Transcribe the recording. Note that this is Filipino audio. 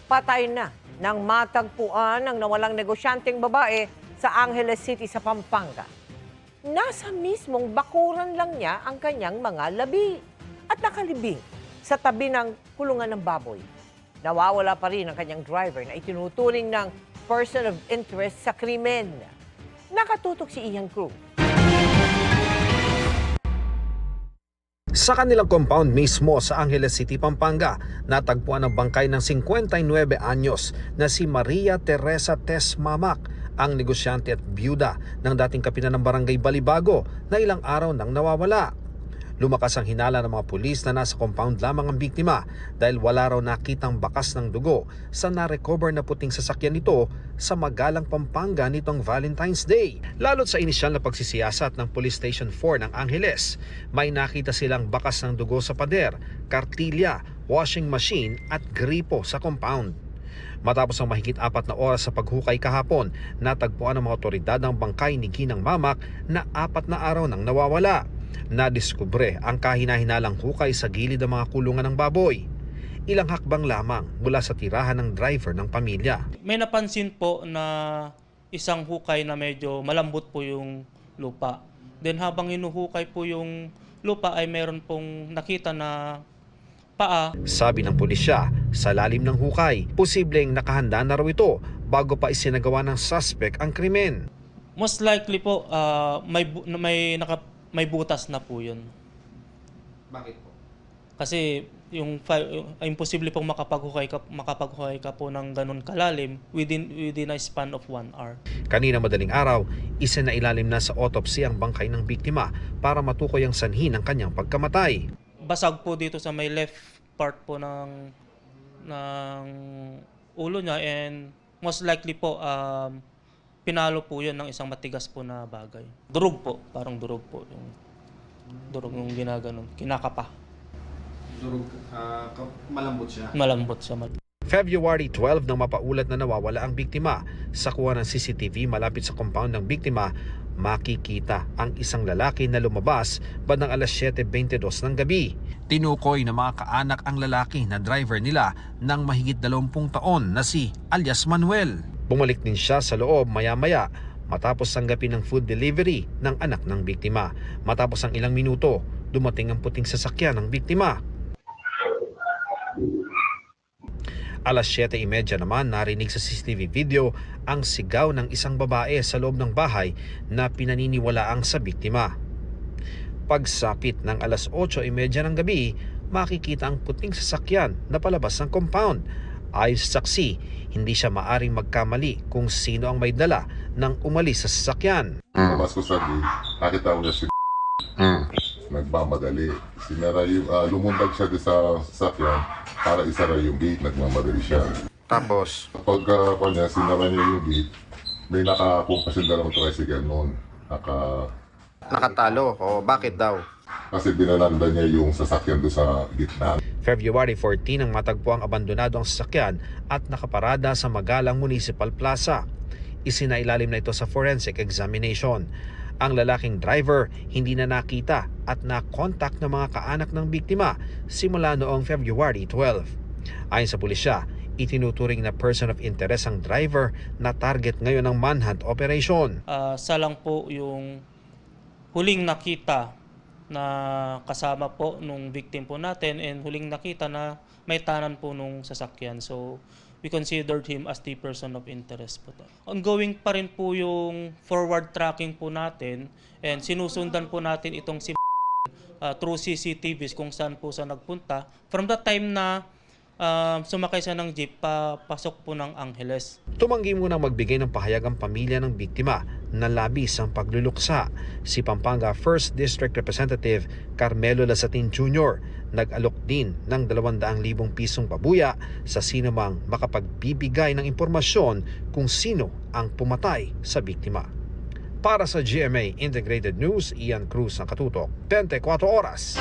Patay na nang matagpuan ng nawalang negosyanteng babae sa Angeles City sa Pampanga. Nasa mismong bakuran lang niya ang kanyang mga labi at nakalibing sa tabi ng kulungan ng baboy. Nawawala pa rin ang kanyang driver na itinuturing ng person of interest sa krimen. Nakatutok si Ian Cruz. Sa kanilang compound mismo sa Angeles City, Pampanga, natagpuan ang bangkay ng 59 anyos na si Maria Teresa Tess Mamak, ang negosyante at byuda ng dating kapitan ng Barangay Balibago na ilang araw nang nawawala. Lumakas ang hinala ng mga pulis na nasa compound lamang ang biktima dahil wala raw nakitang bakas ng dugo sa na-recover na puting sasakyan nito sa Magalang, Pampanga nitong Valentine's Day. Lalo't sa inisyal na pagsisiyasat ng Police Station 4 ng Angeles, may nakita silang bakas ng dugo sa pader, kartilya, washing machine at gripo sa compound. Matapos ang mahigit 4 na oras sa paghukay kahapon, natagpuan ng mga otoridad ang bangkay ni Ginang Mamak na 4 na araw nang nawawala. Nadiskubre ang kahina-hinalang hukay sa gilid ng mga kulungan ng baboy. Ilang hakbang lamang mula sa tirahan ng driver ng pamilya. May napansin po na isang hukay na medyo malambot po yung lupa. Then habang hinuhukay po yung lupa ay meron pong nakita na paa. Sabi ng pulisya, sa lalim ng hukay, posibleng nakahanda na raw ito bago pa isinagawa ng suspect ang krimen. Most likely po may butas na po yun. Bakit po? Kasi imposible pong makapaghuhay ka po ng ganun kalalim within a span of 1 hour. Kanina madaling araw, isinailalim na sa autopsy ang bangkay ng biktima para matukoy ang sanhi ng kanyang pagkamatay. Basag po dito sa may left part po ng ulo niya, and most likely po pinalo po yun ng isang matigas po na bagay. Durog po, parang durog po. Durog yung ginaganon, kinakapa. Durog, malambot siya? Malambot siya. February 12 nang mapaulat na nawawala ang biktima. Sa kuha ng CCTV malapit sa compound ng biktima, makikita ang isang lalaki na lumabas bandang alas 7:22 ng gabi. Tinukoy ng mga kaanak ang lalaki na driver nila ng mahigit 20 taon na si alias Manuel. Bumalik din siya sa loob maya-maya matapos tanggapin ng food delivery ng anak ng biktima. Matapos ang ilang minuto, dumating ang puting sasakyan ng biktima. Alas 7:30 naman narinig sa CCTV video ang sigaw ng isang babae sa loob ng bahay na pinaniniwalaang sa biktima. Pagsapit ng alas 8:30 ng gabi, makikita ang puting sasakyan na palabas ng compound. Ayon sa saksi, hindi siya maaring magkamali kung sino ang may dala nang umalis sa sasakyan. Labas ko sa gate, nakita ko niya si nagmamadali. Lumundag siya sa sasakyan para isara yung gate, nagmamadali siya. Tapos, Kapag niya, sinara niya yung gate, may nakakumpas yung dalawang tricycle noon. nakatalo. O bakit daw? Kasi binalanda niya yung sasakyan doon sa gitna. February 14 nang matagpuang abandonado ang sasakyan at nakaparada sa Magalang Municipal Plaza. Isinailalim na ito sa forensic examination. Ang lalaking driver hindi na nakita at na-contact ng mga kaanak ng biktima simula noong February 12. Ayon sa pulisya, itinuturing na person of interest ang driver na target ngayon ng manhunt operation. Salang po yung huling nakita na kasama po nung victim po natin, and huling nakita na may tanan po nung sasakyan. So we considered him as the person of interest po. Ongoing pa rin po yung forward tracking po natin, and sinusundan po natin itong si through CCTVs kung saan po siya nagpunta. From the time na sumakay siya ng jeep pasok po ng Angeles. Tumanggi muna magbigay ng pahayag ang pamilya ng biktima na labis ang pagluluksa. Si Pampanga 1st District Representative Carmelo Lasatin Jr. nag-alok din ng 200,000 pisong pabuya sa sinumang makapagbibigay ng impormasyon kung sino ang pumatay sa biktima. Para sa GMA Integrated News, Ian Cruz, ang katutok, 24 oras.